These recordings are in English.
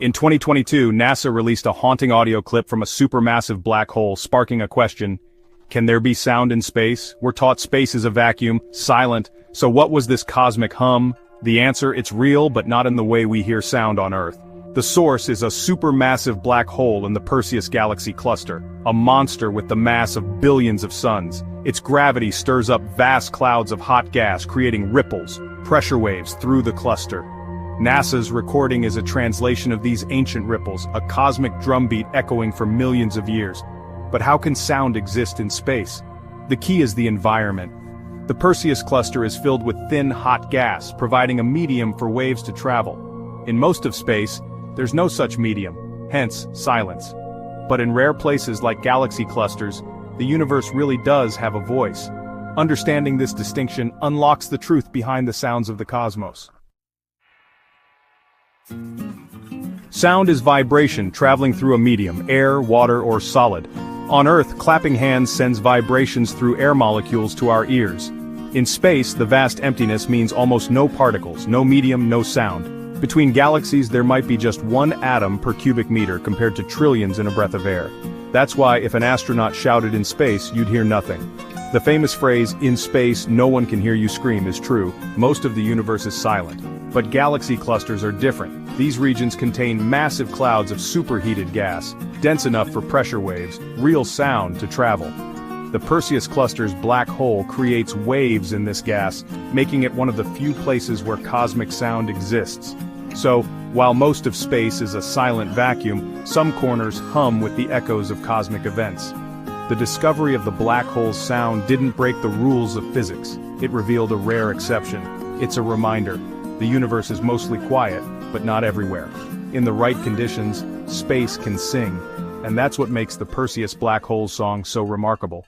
In 2022, NASA released a haunting audio clip from a supermassive black hole, sparking a question. Can there be sound in space? We're taught space is a vacuum, silent, so what was this cosmic hum? The answer, it's real, but not in the way we hear sound on Earth. The source is a supermassive black hole in the Perseus galaxy cluster, a monster with the mass of billions of suns. Its gravity stirs up vast clouds of hot gas, creating ripples, pressure waves through the cluster. NASA's recording is a translation of these ancient ripples, a cosmic drumbeat echoing for millions of years. But how can sound exist in space? The key is the environment. The Perseus cluster is filled with thin, hot gas, providing a medium for waves to travel. In most of space, there's no such medium, hence silence. But in rare places like galaxy clusters, the universe really does have a voice. Understanding this distinction unlocks the truth behind the sounds of the cosmos. Sound is vibration traveling through a medium, air, water, or solid. On Earth, clapping hands sends vibrations through air molecules to our ears. In space, the vast emptiness means almost no particles, no medium, no sound. Between galaxies, there might be just one atom per cubic meter compared to trillions in a breath of air. That's why if an astronaut shouted in space, you'd hear nothing. The famous phrase, "In space, no one can hear you scream," is true. Most of the universe is silent. But galaxy clusters are different. These regions contain massive clouds of superheated gas, dense enough for pressure waves, real sound to travel. The Perseus cluster's black hole creates waves in this gas, making it one of the few places where cosmic sound exists. So, while most of space is a silent vacuum, some corners hum with the echoes of cosmic events. The discovery of the black hole's sound didn't break the rules of physics. It revealed a rare exception. It's a reminder. The universe is mostly quiet, but not everywhere. In the right conditions, space can sing, and that's what makes the Perseus black hole song so remarkable.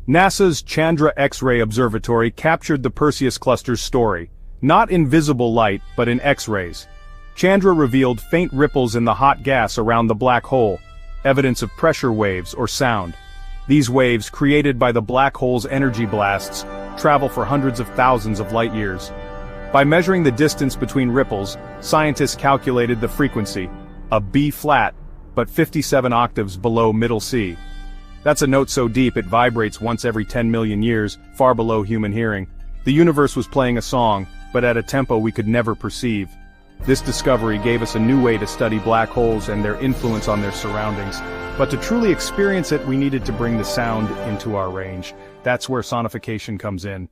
NASA's Chandra X-ray Observatory captured the Perseus cluster's story, not in visible light, but in X-rays. Chandra revealed faint ripples in the hot gas around the black hole, evidence of pressure waves or sound. These waves, created by the black hole's energy blasts, travel for hundreds of thousands of light years. By measuring the distance between ripples, scientists calculated the frequency, a B-flat, but 57 octaves below middle C. That's a note so deep it vibrates once every 10 million years, far below human hearing. The universe was playing a song, but at a tempo we could never perceive. This discovery gave us a new way to study black holes and their influence on their surroundings. But to truly experience it, we needed to bring the sound into our range. That's where sonification comes in.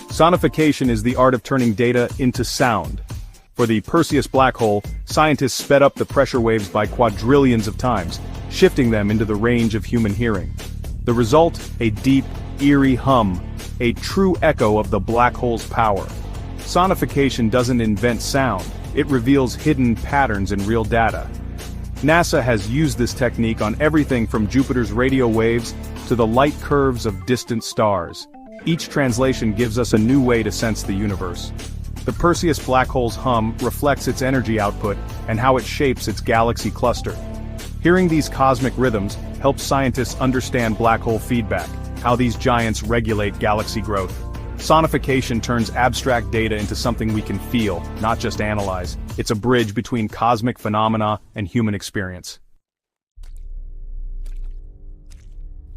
Sonification is the art of turning data into sound. For the Perseus black hole, scientists sped up the pressure waves by quadrillions of times, shifting them into the range of human hearing. The result, a deep, eerie hum, a true echo of the black hole's power. Sonification doesn't invent sound, it reveals hidden patterns in real data. NASA has used this technique on everything from Jupiter's radio waves to the light curves of distant stars. Each translation gives us a new way to sense the universe. The Perseus black hole's hum reflects its energy output and how it shapes its galaxy cluster. Hearing these cosmic rhythms helps scientists understand black hole feedback, how these giants regulate galaxy growth. Sonification turns abstract data into something we can feel, not just analyze. It's a bridge between cosmic phenomena and human experience.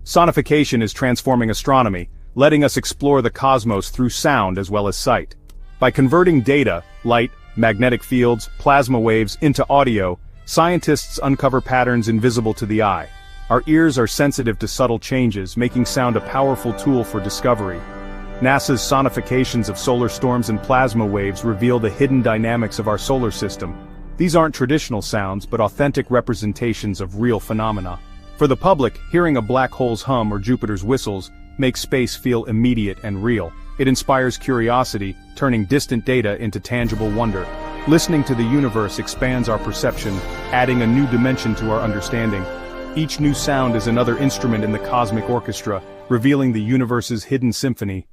Sonification is transforming astronomy, letting us explore the cosmos through sound as well as sight. By converting data, light, magnetic fields, plasma waves, into audio, scientists uncover patterns invisible to the eye. Our ears are sensitive to subtle changes, making sound a powerful tool for discovery. NASA's sonifications of solar storms and plasma waves reveal the hidden dynamics of our solar system. These aren't traditional sounds, but authentic representations of real phenomena. For the public, hearing a black hole's hum or Jupiter's whistles makes space feel immediate and real. It inspires curiosity, turning distant data into tangible wonder. Listening to the universe expands our perception, adding a new dimension to our understanding. Each new sound is another instrument in the cosmic orchestra, revealing the universe's hidden symphony.